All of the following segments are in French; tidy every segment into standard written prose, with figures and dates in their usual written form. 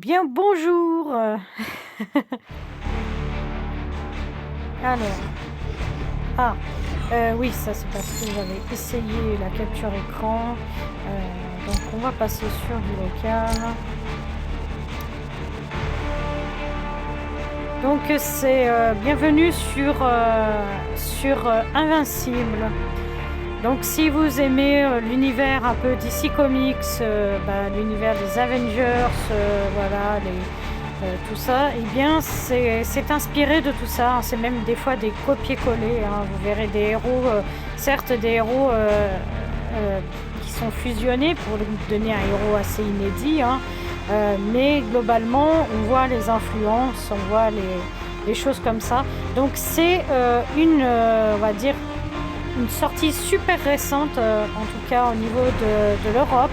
Bien, bonjour. Alors, ah, oui, ça c'est parce que j'avais essayé la capture écran. Donc on va passer sur du local. Donc c'est bienvenue sur Invincible. Donc si vous aimez l'univers un peu DC Comics, l'univers des Avengers, voilà, tout ça, eh bien c'est inspiré de tout ça, hein. C'est même des fois des copier-coller, hein. Vous verrez des héros, certes des héros qui sont fusionnés pour donner un héros assez inédit, hein. Mais globalement on voit les influences, on voit les choses comme ça. Donc c'est on va dire, une sortie super récente, en tout cas au niveau de l'Europe.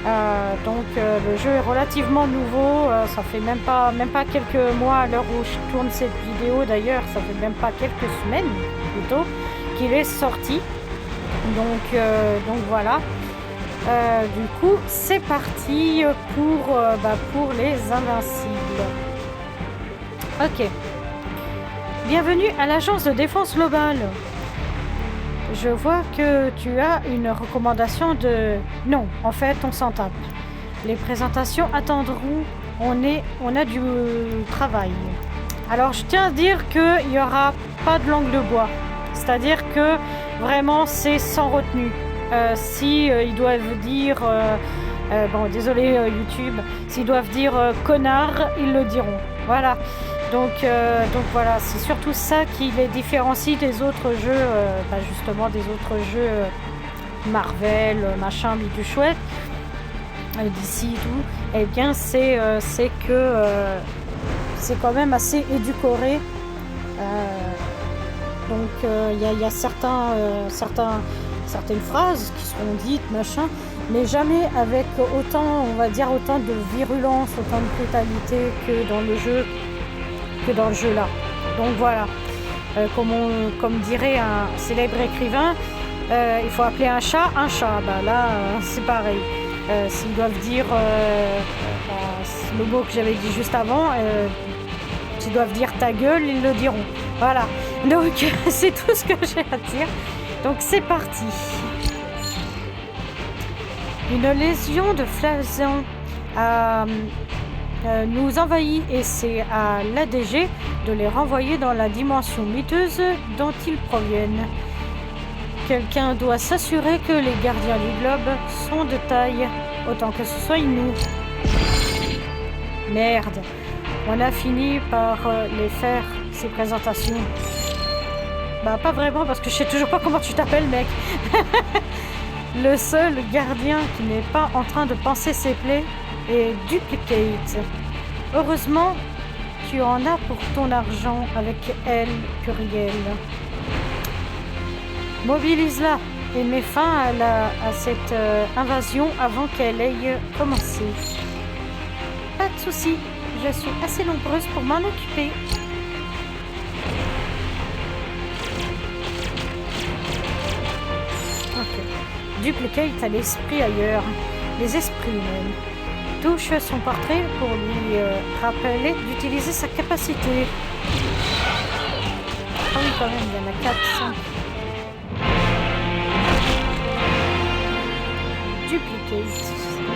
Le jeu est relativement nouveau, ça fait même pas quelques mois à l'heure où je tourne cette vidéo, d'ailleurs ça fait même pas quelques semaines plutôt qu'il est sorti. Donc voilà. Du coup c'est parti pour les Invincibles. Ok. Bienvenue à l'agence de défense globale. Je vois que tu as une recommandation de... Non, en fait, on s'en tape. Les présentations attendront. On a du travail. Alors, je tiens à dire qu'il n'y aura pas de langue de bois. C'est-à-dire que vraiment, c'est sans retenue. Si ils doivent dire... désolé YouTube. S'ils doivent dire connard, ils le diront. Voilà. Donc voilà, c'est surtout ça qui les différencie des autres jeux, justement des autres jeux Marvel, machin, bidou chouette, d'ici et tout. Eh bien, c'est que c'est quand même assez édulcoré. Il y a certaines phrases qui seront dites, machin, mais jamais avec autant, on va dire, autant de virulence, autant de brutalité que dans le jeu là. Donc voilà, comme dirait un célèbre écrivain, il faut appeler un chat un chat. Là, c'est pareil. S'ils doivent dire le mot que j'avais dit juste avant, s'ils doivent dire ta gueule, ils le diront. Voilà. Donc c'est tout ce que j'ai à dire. Donc c'est parti. Une légion de flasants nous envahit et c'est à l'ADG de les renvoyer dans la dimension miteuse dont ils proviennent. Quelqu'un doit s'assurer que les gardiens du globe sont de taille, autant que ce soit nous. Merde, on a fini par les faire, ces présentations. Pas vraiment, parce que je sais toujours pas comment tu t'appelles, mec. Le seul gardien qui n'est pas en train de panser ses plaies est Duplicate. Heureusement, tu en as pour ton argent avec elle, pluriel. Mobilise-la et mets fin à cette invasion avant qu'elle ait commencé. Pas de souci, je suis assez nombreuse pour m'en occuper. Ok. Duplicate a l'esprit ailleurs, les esprits même. Touche son portrait pour lui rappeler d'utiliser sa capacité. Ah oui, quand même, il y en a 4, 5. Duplicate,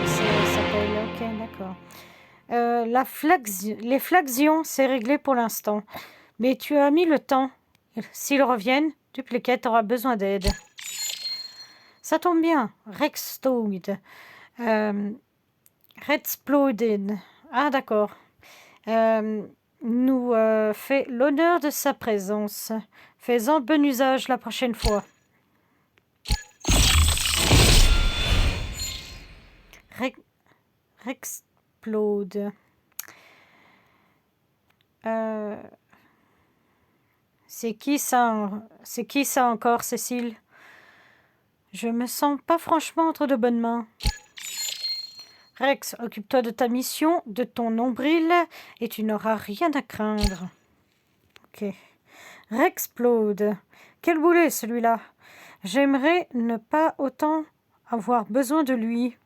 ça s'appelle. Ok, d'accord. Les flaxions, c'est réglé pour l'instant. Mais tu as mis le temps. S'ils reviennent, Duplicate aura besoin d'aide. Ça tombe bien, Rex Toad. Redsploded. Ah, d'accord. Nous fait l'honneur de sa présence. Fais-en bon usage la prochaine fois. Rexplode. C'est qui ça encore, Cécile? Je me sens pas franchement entre de bonnes mains. Rex, occupe-toi de ta mission, de ton nombril, et tu n'auras rien à craindre. Ok. Rexplode. Quel boulet, celui-là. J'aimerais ne pas autant avoir besoin de lui.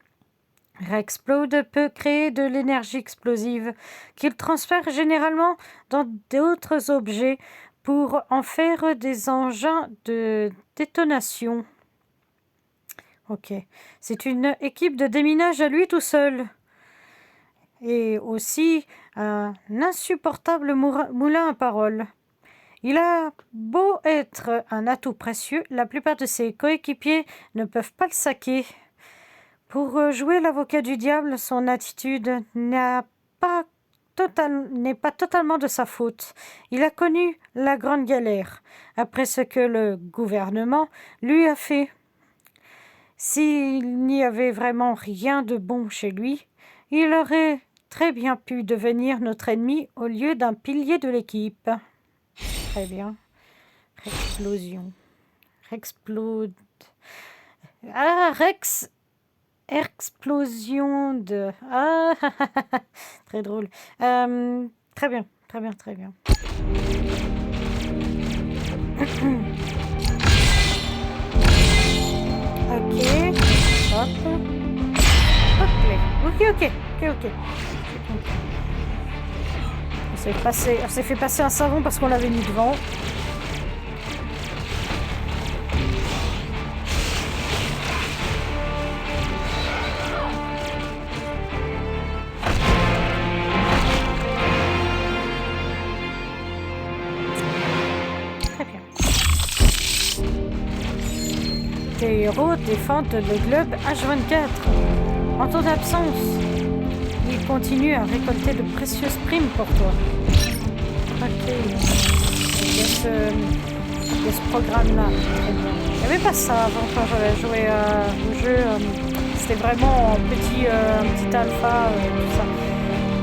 Rexplode peut créer de l'énergie explosive qu'il transfère généralement dans d'autres objets pour en faire des engins de détonation. Ok. C'est une équipe de déminage à lui tout seul. Et aussi un insupportable moulin à paroles. Il a beau être un atout précieux, la plupart de ses coéquipiers ne peuvent pas le saquer. Pour jouer l'avocat du diable, son attitude n'est pas totalement de sa faute. Il a connu la grande galère, après ce que le gouvernement lui a fait. S'il n'y avait vraiment rien de bon chez lui, il aurait très bien pu devenir notre ennemi au lieu d'un pilier de l'équipe. Très bien. Explosion. Explode. Ah, explosion de... Ah, très drôle. Très bien, très bien, très bien. Ok. Hop. Ok. On s'est fait passer un savon parce qu'on l'avait mis devant. Tes héros défendent le globe H24. En ton absence, ils continuent à récolter de précieuses primes pour toi. Ok. Il y a ce programme-là. Très bien. Il n'y avait pas ça avant quand j'avais joué au jeu. C'était vraiment un petit alpha, tout ça.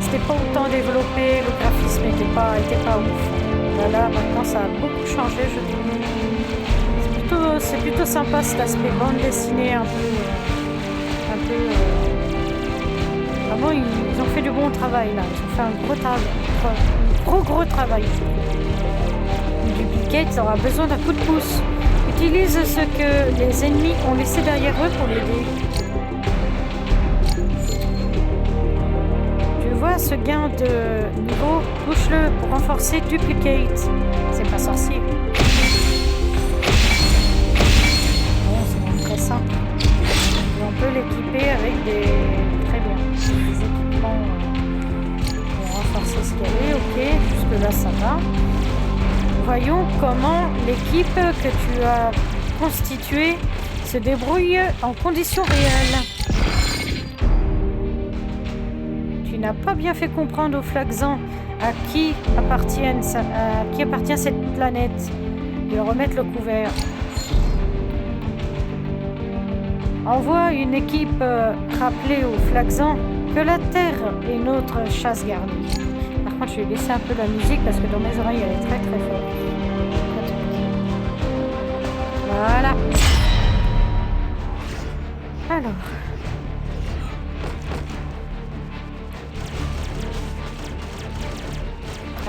C'était pas autant développé, le graphisme était pas ouf. Là, maintenant, ça a beaucoup changé, je trouve. C'est plutôt sympa cet aspect bande dessinée un peu. Vraiment, ils ont fait du bon travail là. Ils ont fait un gros travail. Duplicate aura besoin d'un coup de pouce. Utilise ce que les ennemis ont laissé derrière eux pour l'aider. Tu vois ce gain de niveau? Touche-le pour renforcer Duplicate. C'est pas sorcier. Simple. Et on peut l'équiper avec des équipements pour renforcer ce qu'il y avait. Ok, jusque là ça va. Voyons comment l'équipe que tu as constituée se débrouille en conditions réelles. Tu n'as pas bien fait comprendre aux Flaxans à qui appartient cette planète. De remettre le couvert. Envoie une équipe rappeler aux Flaxans que la Terre est notre chasse gardée. Par contre, je vais baisser un peu la musique parce que dans mes oreilles, elle est très très forte. Voilà. Alors.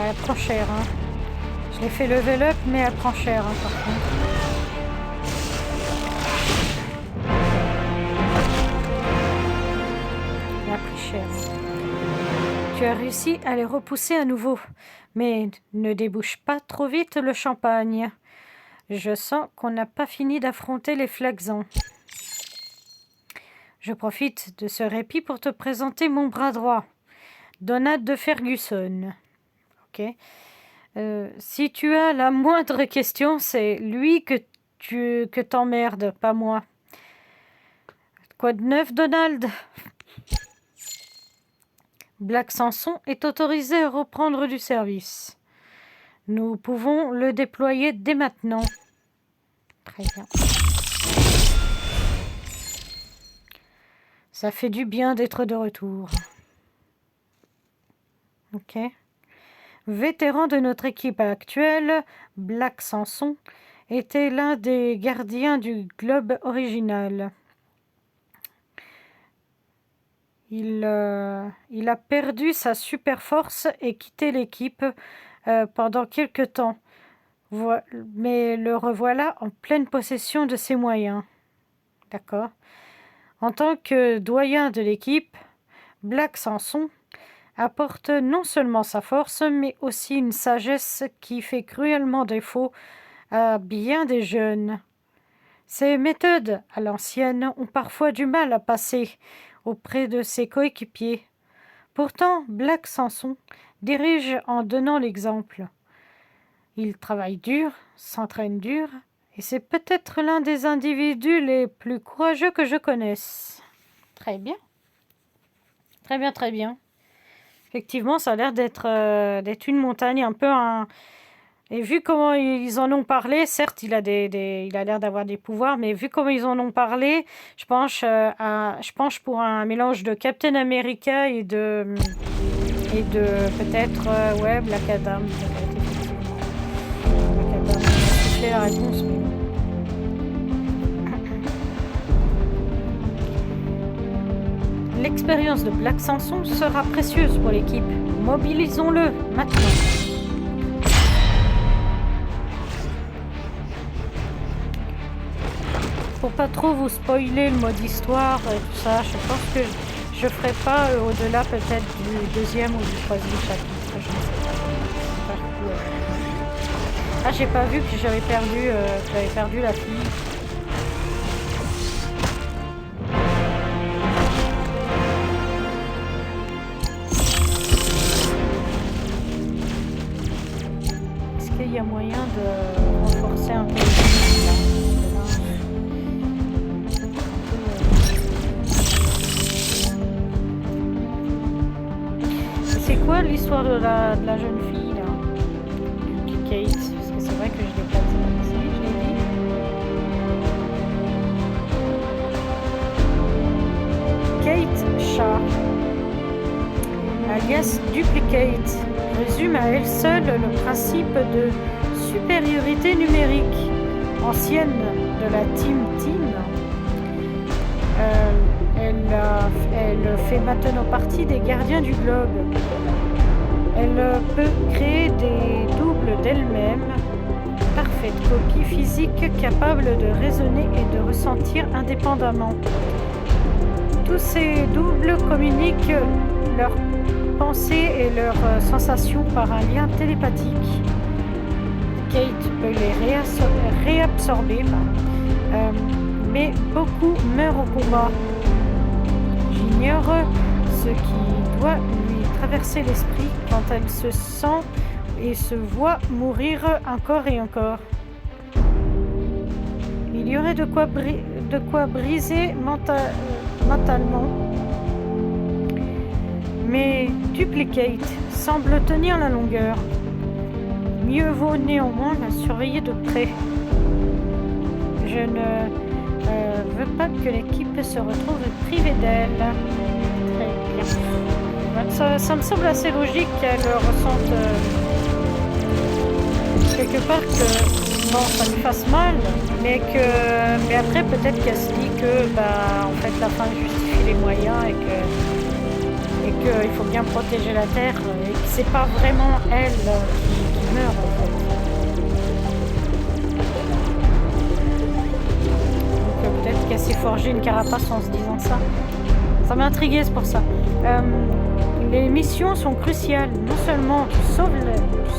Elle prend cher, hein. Je l'ai fait level up, mais elle prend cher, hein, par contre. Tu as réussi à les repousser à nouveau, mais ne débouche pas trop vite le champagne. Je sens qu'on n'a pas fini d'affronter les Flaxans. Je profite de ce répit pour te présenter mon bras droit, Donald de Ferguson. Ok. Si tu as la moindre question, c'est lui que t'emmerdes, pas moi. Quoi de neuf, Donald? Black Samson est autorisé à reprendre du service. Nous pouvons le déployer dès maintenant. Très bien. Ça fait du bien d'être de retour. Ok. Vétéran de notre équipe actuelle, Black Samson était l'un des gardiens du globe original. Il a perdu sa super force et quitté l'équipe pendant quelque temps. Mais le revoilà en pleine possession de ses moyens. D'accord. En tant que doyen de l'équipe, Black Samson apporte non seulement sa force, mais aussi une sagesse qui fait cruellement défaut à bien des jeunes. Ses méthodes à l'ancienne ont parfois du mal à passer auprès de ses coéquipiers. Pourtant, Black Samson dirige en donnant l'exemple. Il travaille dur, s'entraîne dur, et c'est peut-être l'un des individus les plus courageux que je connaisse. Très bien. Très bien, très bien. Effectivement, ça a l'air d'être une montagne, un peu un... Et vu comment ils en ont parlé, certes, il a l'air d'avoir des pouvoirs, mais vu comment ils en ont parlé, je penche pour un mélange de Captain America et de peut-être, ouais, Black Adam, peut-être, effectivement. Black Adam, on a soufflé la réponse, mais... L'expérience de Black Samson sera précieuse pour l'équipe. Mobilisons-le maintenant. Pour pas trop vous spoiler le mode histoire et tout ça, je pense que je ferai pas au-delà peut-être du deuxième ou du troisième chapitre. Je ne sais pas. Ah, j'ai pas vu que j'avais perdu la fille. Est-ce qu'il y a moyen de renforcer un peu le film, là? C'est quoi l'histoire de la jeune fille là, du Kate? Parce que c'est vrai que je l'ai pas dit. Si, je l'ai dit. Kate Shaw, alias Duplicate, résume à elle seule le principe de supériorité numérique. Ancienne de la Team Team, elle fait maintenant partie des gardiens du globe. Elle peut créer des doubles d'elle-même, parfaite copie physique capable de raisonner et de ressentir indépendamment. Tous ces doubles communiquent leurs pensées et leurs sensations par un lien télépathique. Kate peut les réabsorber, mais beaucoup meurent au combat. J'ignore ce qui doit lui traverser l'esprit quand elle se sent et se voit mourir encore et encore. Il y aurait de quoi briser mentalement. Mais Duplicate semble tenir la longueur. Mieux vaut néanmoins la surveiller de près. Je ne veux pas que l'équipe se retrouve privée d'elle. Très bien. Ça me semble assez logique qu'elle ressente quelque part que bon, ça lui fasse mal, mais après peut-être qu'elle se dit que en fait la fin justifie les moyens et qu'il faut bien protéger la Terre et que c'est pas vraiment elle qui meurt en fait. Donc peut-être qu'elle s'est forgé une carapace en se disant ça. Ça m'a intriguée, c'est pour ça. Les missions sont cruciales. Non seulement tu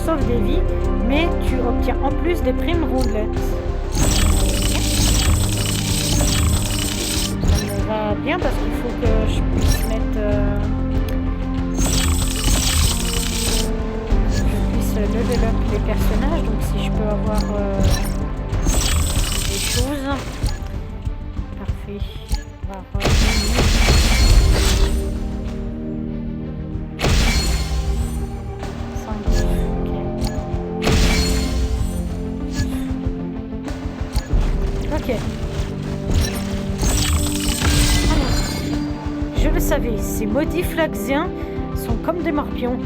sauves des vies, mais tu obtiens en plus des primes roulettes. Ça me va bien parce qu'il faut que je puisse mettre... level up les personnages, donc si je peux avoir des choses. Parfait. On va Ok. Alors, je le savais, ces maudits Flaxiens sont comme des morpions.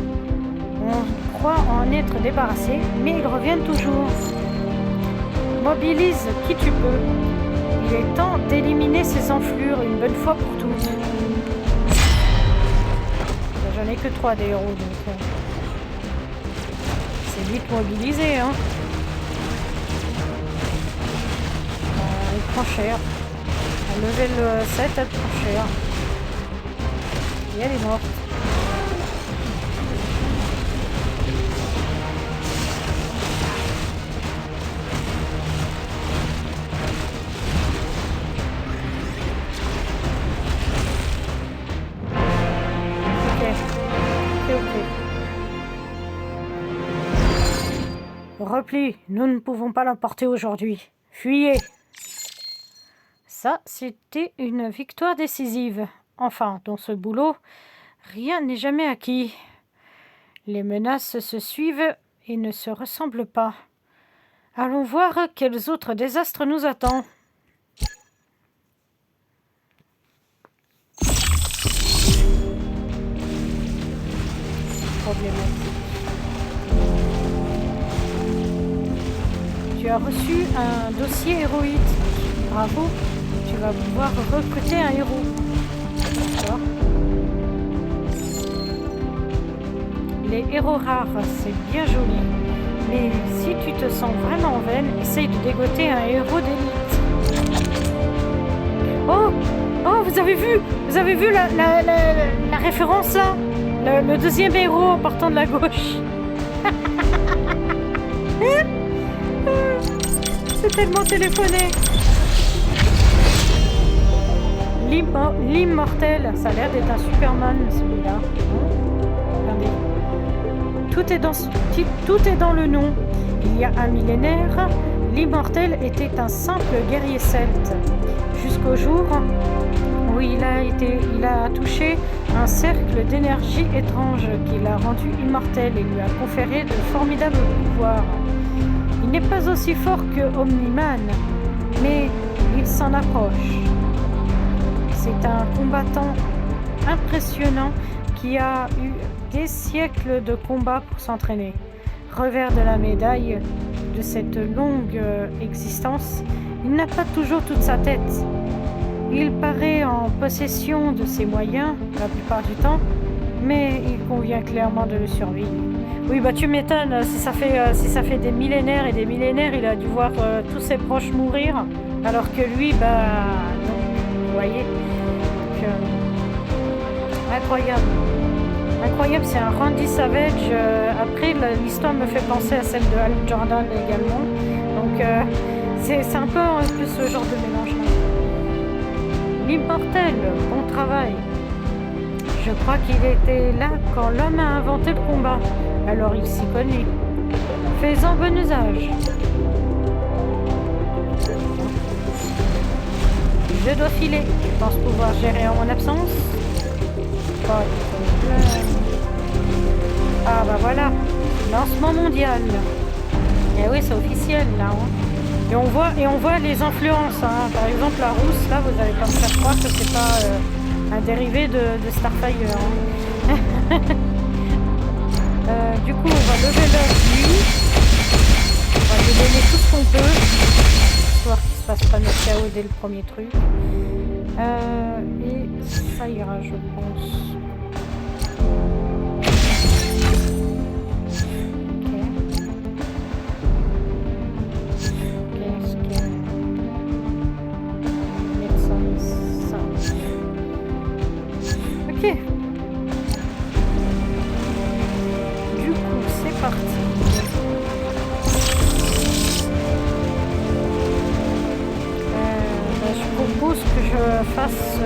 On croit en être débarrassé, mais ils reviennent toujours. Mobilise qui tu peux. Il est temps d'éliminer ces enflures une bonne fois pour toutes. J'en ai que 3 des héros, donc c'est vite mobilisé, hein. Il prend cher. Level 7, elle prend cher. Et elle est morte. Repli, nous ne pouvons pas l'emporter aujourd'hui. Fuyez. Ça, c'était une victoire décisive. Enfin, dans ce boulot, rien n'est jamais acquis. Les menaces se suivent et ne se ressemblent pas. Allons voir quels autres désastres nous attendent. Problématique. Tu as reçu un dossier héroïque. Bravo, tu vas pouvoir recruter un héros. D'accord. Les héros rares, c'est bien joli. Mais si tu te sens vraiment vaine, essaye de dégoter un héros d'élite. Oh, oh, vous avez vu la référence là, le deuxième héros en partant de la gauche. C'est tellement téléphoné. L'immortel, ça a l'air d'être un Superman celui-là. Regardez. Tout est dans le nom. Il y a un millénaire, l'immortel était un simple guerrier celte. Jusqu'au jour où il a touché un cercle d'énergie étrange qui l'a rendu immortel et lui a conféré de formidables pouvoirs. Il n'est pas aussi fort que Omni-Man, mais il s'en approche. C'est un combattant impressionnant qui a eu des siècles de combat pour s'entraîner. Revers de la médaille de cette longue existence, il n'a pas toujours toute sa tête. Il paraît en possession de ses moyens la plupart du temps, mais il convient clairement de le surveiller. Oui, bah tu m'étonnes, si ça fait des millénaires et des millénaires, il a dû voir tous ses proches mourir, alors que lui, bah non, vous voyez. Donc, incroyable. Incroyable, c'est un Randy Savage. Après, l'histoire me fait penser à celle de Hal Jordan également. Donc, c'est un peu plus ce genre de mélange-là. L'immortel, bon travail. Je crois qu'il était là quand l'homme a inventé le combat. Alors il s'y connaît. Fais-en bon usage. Je dois filer. Je pense pouvoir gérer en mon absence. Ah bah voilà. Lancement mondial. Eh oui, c'est officiel là. Hein. Et on voit les influences. Hein. Par exemple, la rousse, là, vous allez pas me faire croire que c'est pas un dérivé de Starfire. Hein. Du coup, on va lever l'œuf lui. On va lui donner tout ce qu'on peut. Histoire qu'il se fasse pas notre KO dès le premier truc. Et ça ira, je pense. Du coup, c'est parti. Je propose que je fasse...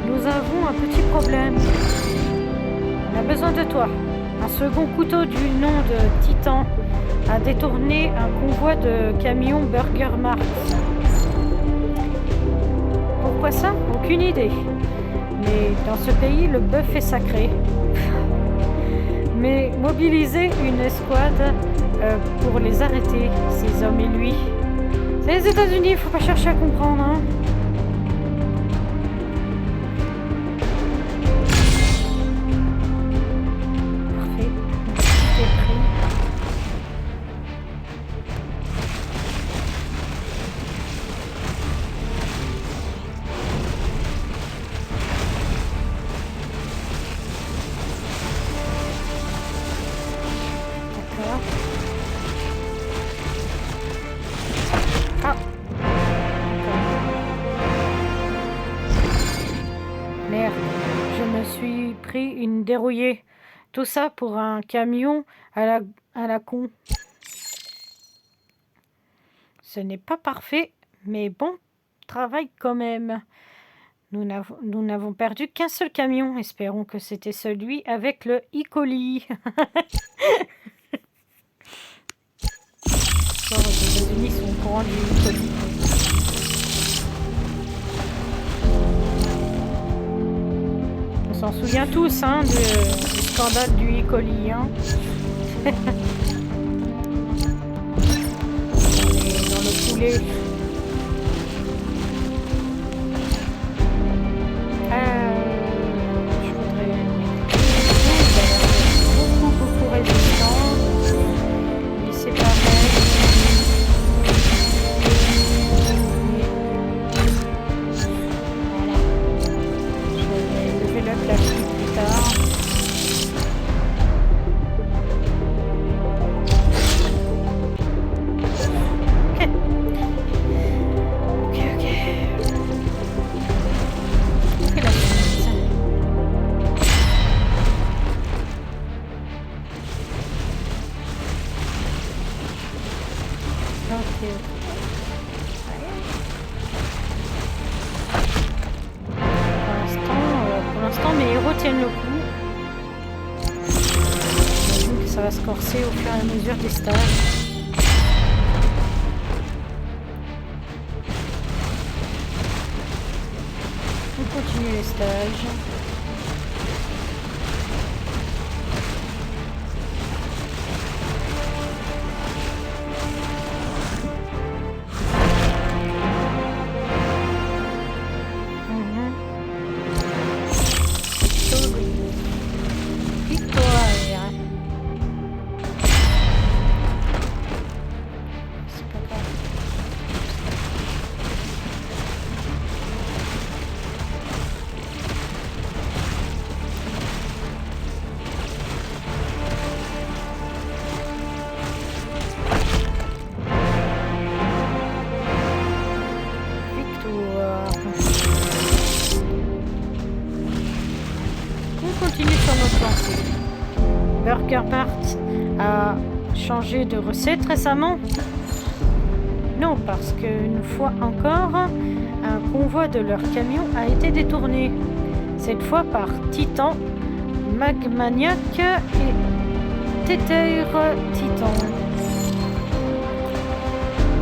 Nous avons un petit problème. On a besoin de toi. Un second couteau du nom de Titan a détourné un convoi de camions Burger Mart. Pourquoi ça? Aucune idée. Mais dans ce pays, le bœuf est sacré. Mais mobiliser une escouade pour les arrêter, ces hommes et lui. C'est les États-Unis, il faut pas chercher à comprendre. Hein. Parfait. C'est pris. une dérouillée. Tout ça pour un camion à la con. Ce n'est pas parfait, mais bon travail quand même. Nous n'avons perdu qu'un seul camion. Espérons que c'était celui avec le E. coli. Genre, les États-Unis sont au courant du E. coli. On s'en souvient tous, hein, du scandale du E. coli. Hein. Dans le poulet. Je voudrais beaucoup résistant. Mais c'est pareil. Voilà. Je vais lever le plastique plus tard. Pour l'instant, mes héros tiennent le coup. J'imagine que ça va se corser au fur et à mesure des stages. On continue les stages. Burger Mart a changé de recette récemment? Non, parce qu'une fois encore, un convoi de leur camion a été détourné. Cette fois par Titan, Magmaniac et Tether Titan.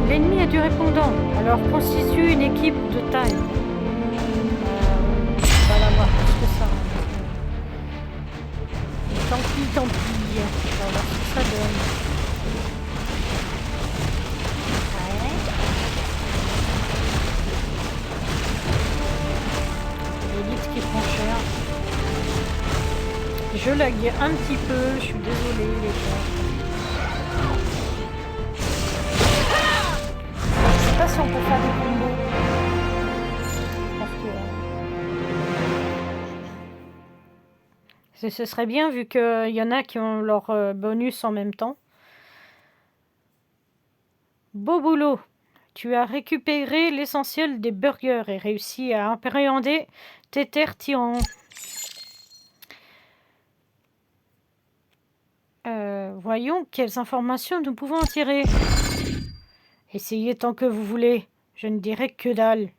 L'ennemi a du répondant, alors constitue une équipe de taille. On va l'avoir plus que ça. Tant pis, tant pis. On va voir ce que ça donne. Ouais. L'élite qui prend cher. Je lag un petit peu, je suis désolée les gars. Je sais pas si on peut faire des combos. Ce serait bien vu qu'il y en a qui ont leur bonus en même temps. Beau boulot! Tu as récupéré l'essentiel des burgers et réussi à appréhender Tether Tyran. Voyons quelles informations nous pouvons en tirer. Essayez tant que vous voulez. Je ne dirai que dalle.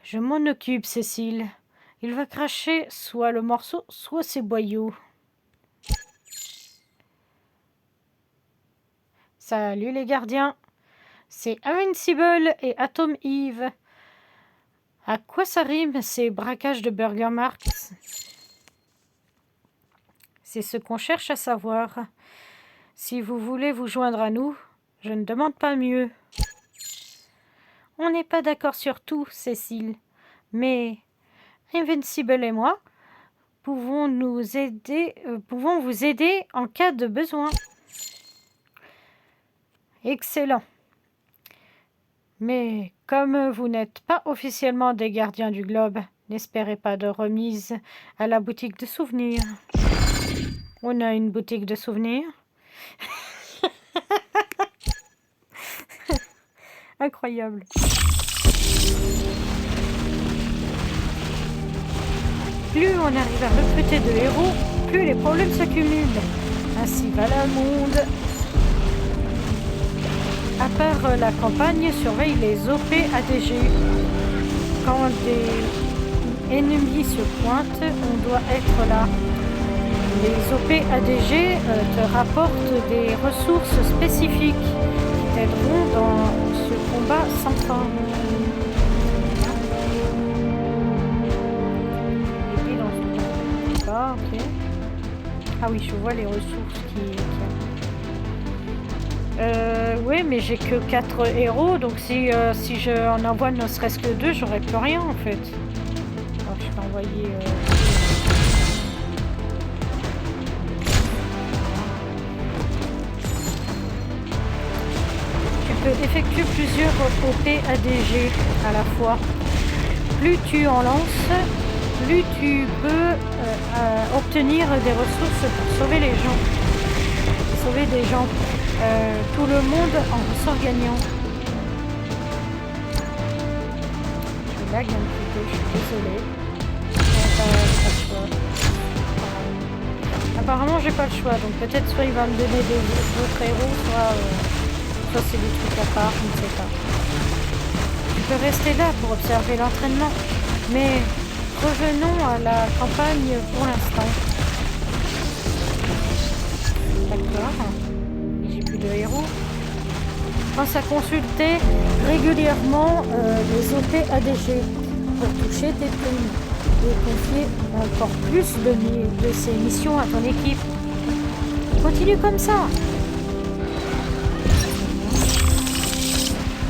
Je m'en occupe, Cécile. Il va cracher soit le morceau, soit ses boyaux. Salut les gardiens. C'est Invincible et Atom Eve. À quoi ça rime ces braquages de Burger Mart? C'est ce qu'on cherche à savoir. Si vous voulez vous joindre à nous, je ne demande pas mieux. On n'est pas d'accord sur tout, Cécile. Mais Invincible et moi pouvons vous aider en cas de besoin. Excellent. Mais comme vous n'êtes pas officiellement des gardiens du globe, n'espérez pas de remise à la boutique de souvenirs. On a une boutique de souvenirs. Incroyable. plus on arrive à recruter de héros, plus les problèmes s'accumulent. Ainsi va le monde. À part la campagne, surveille les OP ADG. Quand des ennemis se pointent, on doit être là. Les OP ADG te rapportent des ressources spécifiques qui t'aideront dans ce combat sans fin. Ah, ok. Ah oui, je vois les ressources qu'il y a. Oui, mais j'ai que 4 héros, donc si je en envoie ne serait-ce que 2, j'aurais plus rien en fait. Alors je peux envoyer... Tu peux effectuer plusieurs OP ADG à la fois. Plus tu en lances, plus tu peux obtenir des ressources pour sauver les gens. Sauver des gens. Tout le monde en ressort gagnant. Je lag un petit peu, je suis désolée. Pas le choix. Apparemment j'ai pas le choix, donc peut-être soit il va me donner d'autres héros, soit c'est des trucs à part, je ne sais pas. Tu peux rester là pour observer l'entraînement, mais revenons à la campagne pour l'instant. D'accord. J'ai plus de héros. Pense à consulter régulièrement les OP ADG pour toucher tes primes et confier encore plus de ces missions à ton équipe. Continue comme ça.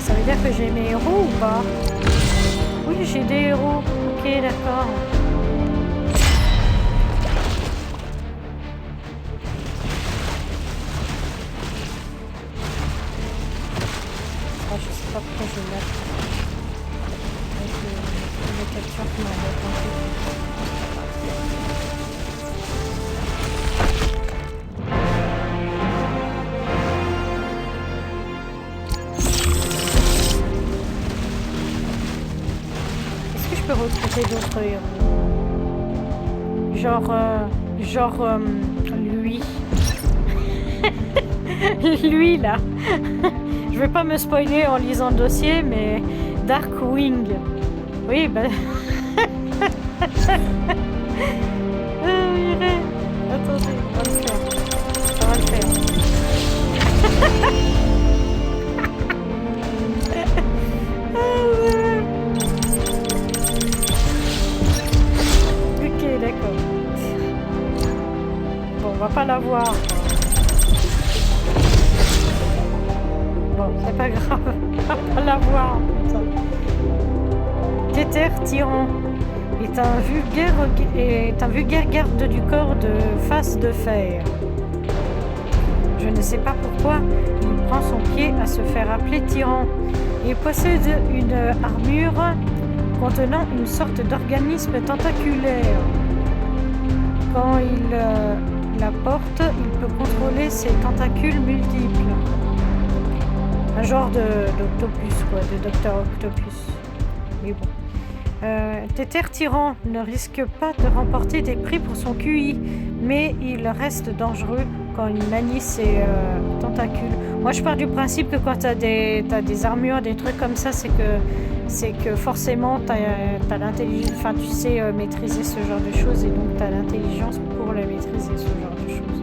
Ça veut dire que j'ai mes héros ou pas? Oui, j'ai des héros. Ok, d'accord. Ah, je sais pas pourquoi je l'ai. Avec les captures qui m'embêtent un peu. Est-ce que je peux recruter d'autres héros? Genre lui. Lui là. Je vais pas me spoiler en lisant le dossier, mais Darkwing. Oui, ben. Attendez, on va le faire. Ça va le faire. Ok, d'accord. Bon, on va pas l'avoir. Bon, c'est pas grave, on va pas l'avoir. Téter Tyran est un vulgaire garde du corps de face de fer. Je ne sais pas pourquoi il prend son pied à se faire appeler tyran. Il possède une armure contenant une sorte d'organisme tentaculaire. Quand il la porte, il peut contrôler ses tentacules multiples. Un genre d'octopus, quoi, de Docteur Octopus. Mais bon. Téter Tyran ne risque pas de remporter des prix pour son QI, mais il reste dangereux quand il manie ses tentacules. Moi, je pars du principe que quand t'as des armures, des trucs comme ça, c'est que forcément t'as l'intelligence, enfin tu sais maîtriser ce genre de choses et donc t'as l'intelligence pour la maîtriser, ce genre de choses.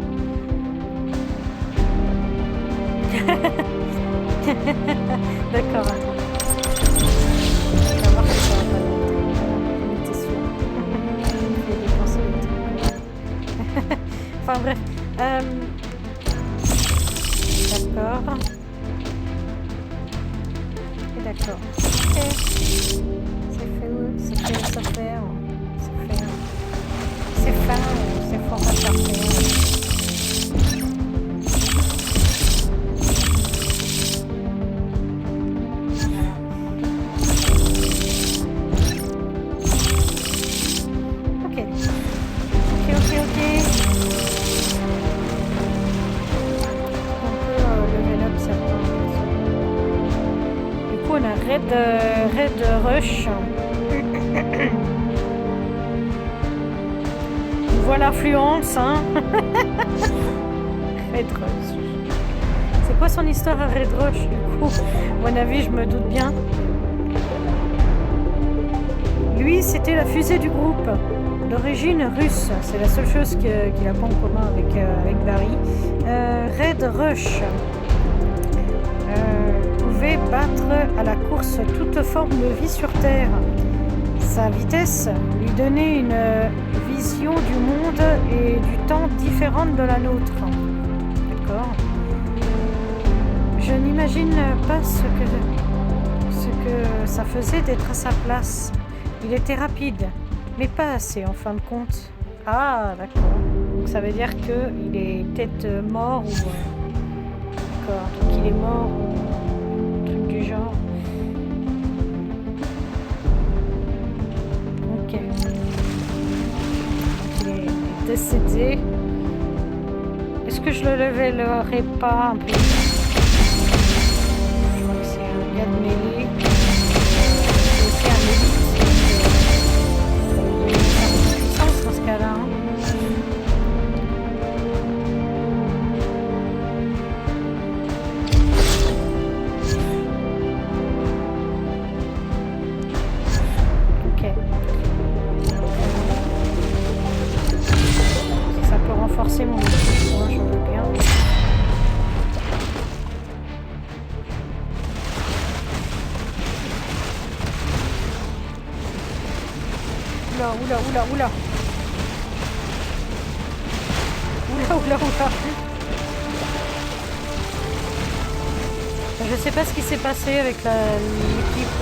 D'accord, attends. On va voir si ça va pas l'entrer. On était sûr. Il faut dépenser les trucs. Enfin bref. D'accord. Et d'accord. Ok. C'est fort à faire. Raid Rush. vois l'influence, hein. Red Rush. C'est quoi son histoire à Red Rush, du coup? À mon avis, je me doute bien. Lui, c'était la fusée du groupe. D'origine russe. C'est la seule chose qu'il a pas en commun avec Barry. Red Rush. Pouvait battre à la course toute forme de vie sur Terre. Sa vitesse lui donnait une vision du monde et du temps différente de la nôtre. D'accord. Je n'imagine pas ce que ça faisait d'être à sa place. Il était rapide, mais pas assez en fin de compte. Ah, d'accord. Donc ça veut dire qu'il est peut-être mort ou... D'accord, donc il est mort ou un truc du genre. Ok. Il est décédé. Est-ce que je le levellerai pas un peu? Je crois que c'est un gars de mêlée. C'est aussi un élite. Il y a une puissance dans ce cas-là. Hein. Renforcer mon équipe, moi je veux bien. Oula, oula, oula, oula. Oula, oula, oula. Je sais pas ce qui s'est passé avec l'équipe.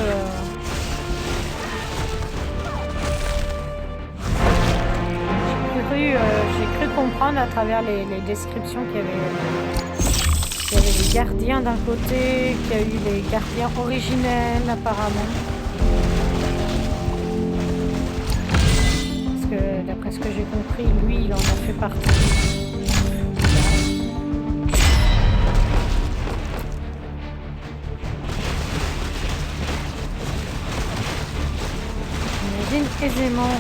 J'ai cru comprendre à travers les descriptions qu'il y avait les gardiens d'un côté, qu'il y a eu les gardiens originels apparemment. Parce que d'après ce que j'ai compris, lui il en a fait partie. J'imagine aisément.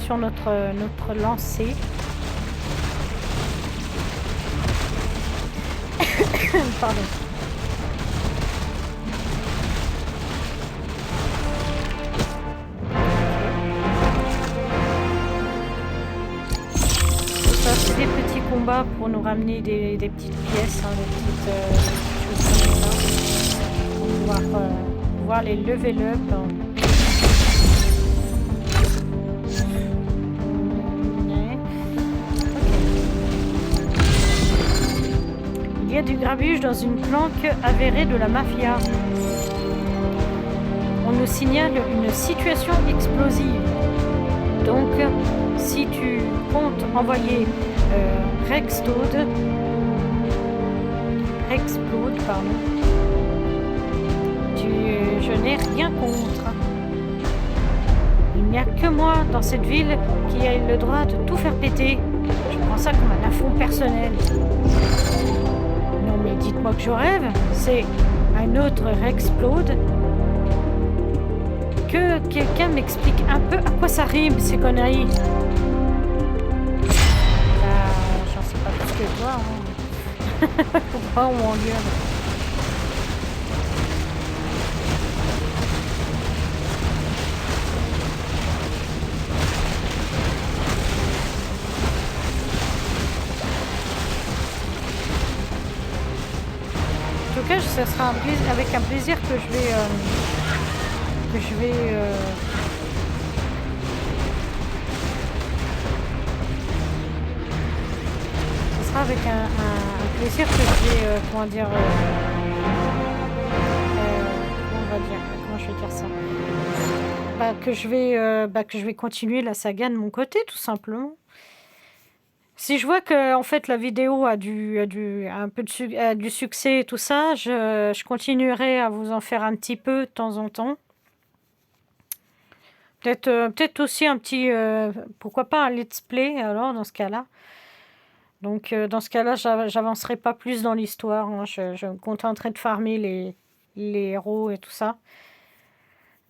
Sur notre lancée. Pardon. Ça, c'est des petits combats pour nous ramener des petites pièces, hein, des petites choses comme ça. Pour pouvoir les level up. Hein. Il y a du grabuge dans une planque avérée de la mafia. On nous signale une situation explosive. Donc, si tu comptes envoyer Rexplode, pardon, je n'ai rien contre. Il n'y a que moi dans cette ville qui a le droit de tout faire péter. Je prends ça comme un affront personnel. Non mais dites-moi que je rêve, c'est un autre Rexplode. Que quelqu'un m'explique un peu à quoi ça rime ces conneries. J'en sais pas plus que toi. Hein. Pourquoi on m'engueule? En tout cas, ce sera avec un plaisir que je vais ce sera avec un plaisir que je vais comment je vais dire ça, que je vais continuer la saga de mon côté tout simplement. Si je vois que en fait la vidéo a du succès et tout ça, je continuerai à vous en faire un petit peu de temps en temps. Peut-être aussi un petit... pourquoi pas un let's play, alors, dans ce cas-là. Donc, dans ce cas-là, j'avancerai pas plus dans l'histoire. Hein. Je me contenterai de farmer les héros et tout ça.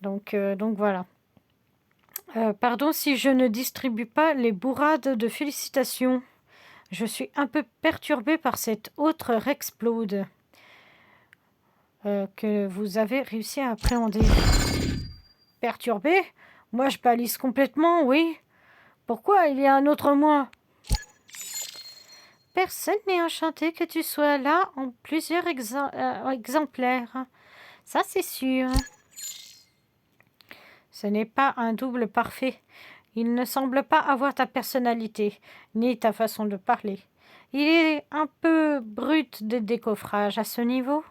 Donc voilà. Pardon si je ne distribue pas les bourrades de félicitations. Je suis un peu perturbée par cette autre Rexplode que vous avez réussi à appréhender. Perturbée? Moi, je balise complètement, oui. Pourquoi il y a un autre moi? Personne n'est enchanté que tu sois là en plusieurs exemplaires. Ça, c'est sûr. Ce n'est pas un double parfait. Il ne semble pas avoir ta personnalité, ni ta façon de parler. Il est un peu brut de décoffrage à ce niveau.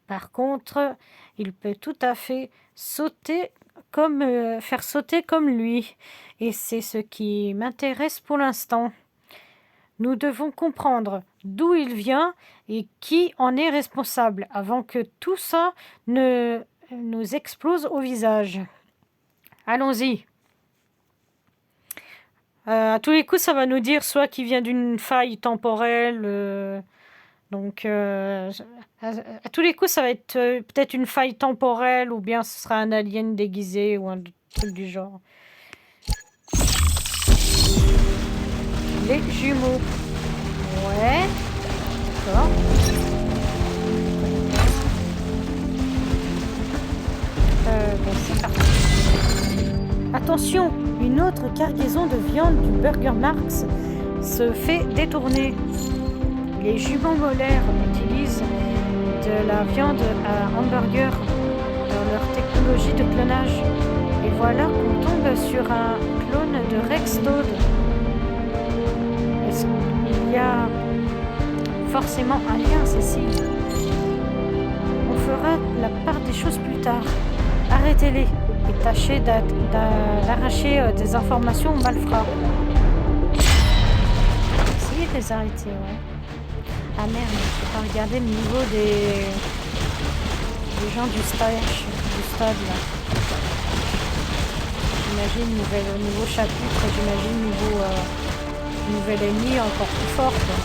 Par contre, il peut tout à fait faire sauter comme lui. Et c'est ce qui m'intéresse pour l'instant. Nous devons comprendre d'où il vient et qui en est responsable avant que tout ça ne nous explose au visage. Allons-y. À tous les coups, ça va nous dire soit qu'il vient d'une faille temporelle. À tous les coups, ça va être peut-être une faille temporelle ou bien ce sera un alien déguisé ou un truc du genre. Les jumeaux. Ouais. D'accord. Bon, c'est parti. Attention, une autre cargaison de viande du Burger Marx se fait détourner. Les jumeaux molaires utilisent de la viande à hamburger dans leur technologie de clonage. Et voilà qu'on tombe sur un clone de Rex Toad. Est-ce qu'il y a forcément un lien, Cécile? On fera la part des choses plus tard. Arrêtez-les et tâchez d'arracher des informations aux malfrats. Essayez de les arrêter, ouais. Ah merde, je peux pas regarder le niveau des gens du stade là. J'imagine nouveau chapitre, j'imagine nouvel ennemi encore plus fort quoi.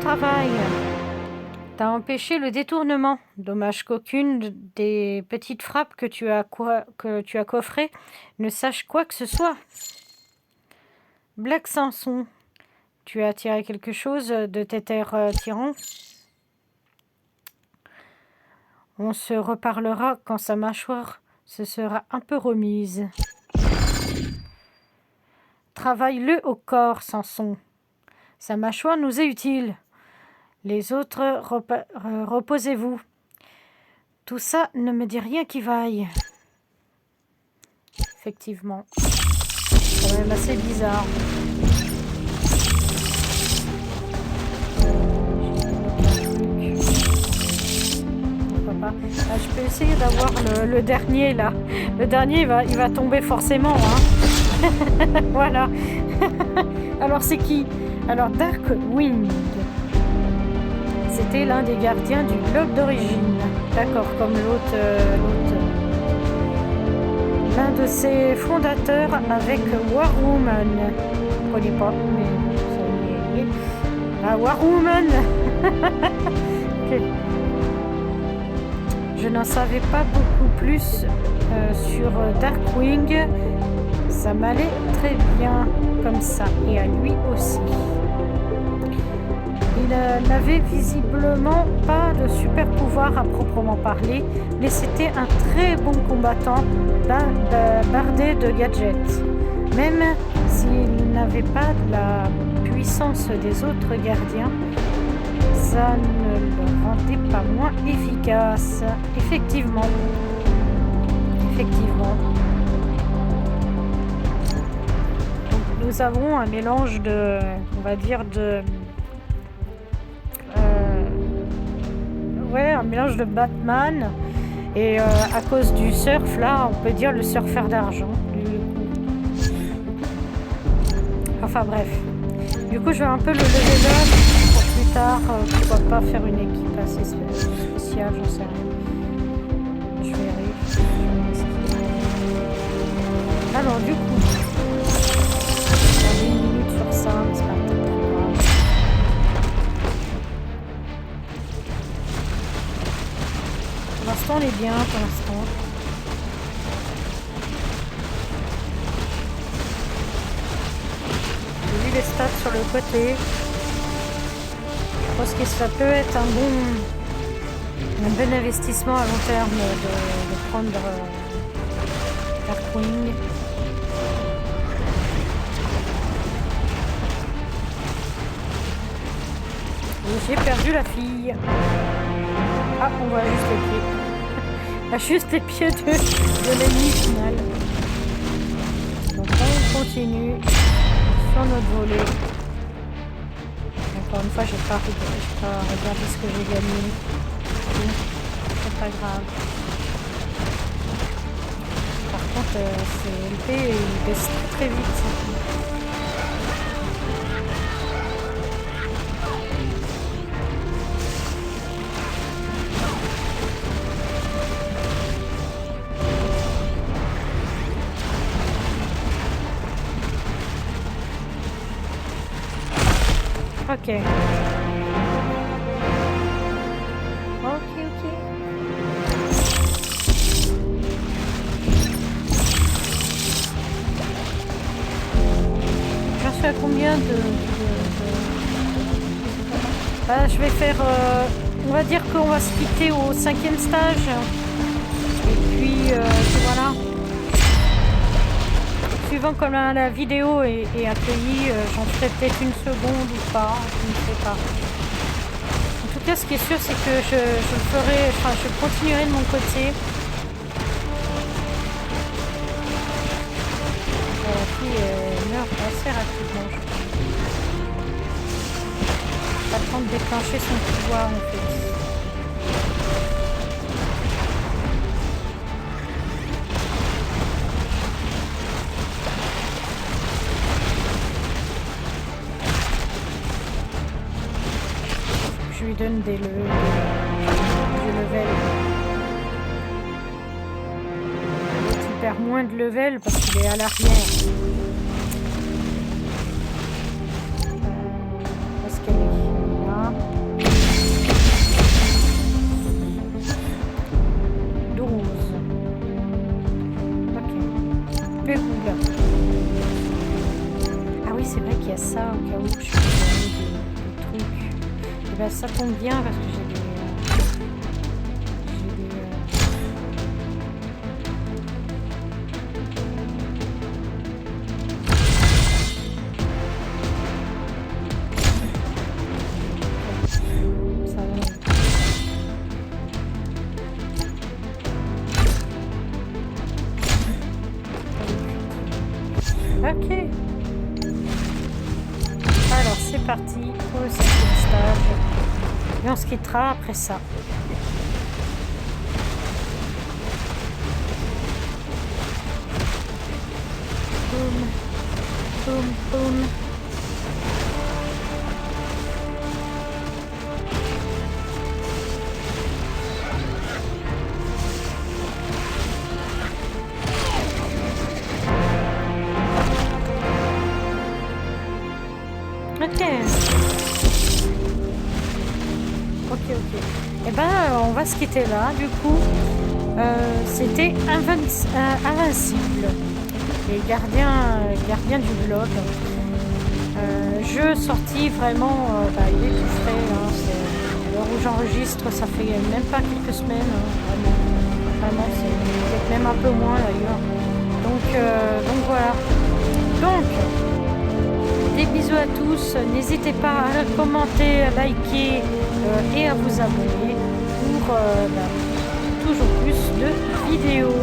Travail. T'as empêché le détournement. Dommage qu'aucune des petites frappes que tu as coffrées ne sache quoi que ce soit. Black Samson, tu as tiré quelque chose de Tether tyran. On se reparlera quand sa mâchoire se sera un peu remise. Travaille-le au corps, Samson. Sa mâchoire nous est utile. Les autres, reposez-vous. Tout ça ne me dit rien qui vaille. Effectivement. C'est quand même assez bizarre. Pourquoi pas? Ah, je peux essayer d'avoir le dernier là. Le dernier, il va tomber forcément. Hein. Voilà. Alors c'est qui? Alors Darkwing. C'était l'un des gardiens du globe d'origine. D'accord, comme l'autre. L'un de ses fondateurs avec War Woman. Je ne connais pas, mais ça y est. Ah, War Woman. Okay. Je n'en savais pas beaucoup plus sur Darkwing. Ça m'allait très bien comme ça. Et à lui aussi. Il n'avait visiblement pas de super pouvoir à proprement parler, mais c'était un très bon combattant bardé de gadgets. Même s'il n'avait pas de la puissance des autres gardiens, ça ne le rendait pas moins efficace. Effectivement. Donc, nous avons un mélange de, on va dire, un mélange de Batman Et à cause du surf, là, on peut dire le surfeur d'argent. Enfin bref. Du coup, je vais un peu le lever up pour plus tard. Pourquoi pas faire une équipe assez spéciale, j'en sais rien. Je verrai. Alors, du coup, j'avais 1 minute sur ça, mais c'est pas peut-être trop grave. Pour l'instant, on est bien, pour l'instant. J'ai vu les stats sur le côté. Je pense que ça peut être un bon investissement à long terme de prendre Darkwing. Et j'ai perdu la fille. Ah, on voit juste les pieds. Juste les pieds de l'ennemi final. Donc on continue sur notre volée. Encore une fois, j'ai pas regardé ce que j'ai gagné. C'est pas grave. Par contre, CLP il baisse très vite. Ok. J'en suis à combien je vais faire... on va dire qu'on va se quitter au 5e stage. Et puis voilà. Suivant comme la vidéo est accueillie, j'en ferai peut-être une seconde ou pas, je ne sais pas. En tout cas, ce qui est sûr, c'est que je ferai, enfin, je continuerai de mon côté. La fille meurt assez rapidement, je crois. Pas le temps de déclencher son pouvoir, en fait. Je lui donne des levels. L'autre il perd moins de level parce qu'il est à l'arrière. Où est-ce qu'elle est? Là. 12. Ok. Le boule. Ah oui, c'est vrai qu'il y a ça au cas où je suis des trucs. Et ben ça tombe bien parce que j'ai des ça va. Ok. Alors c'est parti pour le 5e stage. Et on se quittera après ça. Boum, boum, boum. Ok. Et ben on va se quitter là du coup. C'était Invincible, les gardiens du globe. Jeu sorti vraiment, il est tout frais, hein, c'est l'heure où j'enregistre, ça fait même pas quelques semaines, hein, vraiment c'est peut-être même un peu moins d'ailleurs. Donc voilà. Donc des bisous à tous, n'hésitez pas à commenter, à liker et à vous abonner pour toujours plus de vidéos.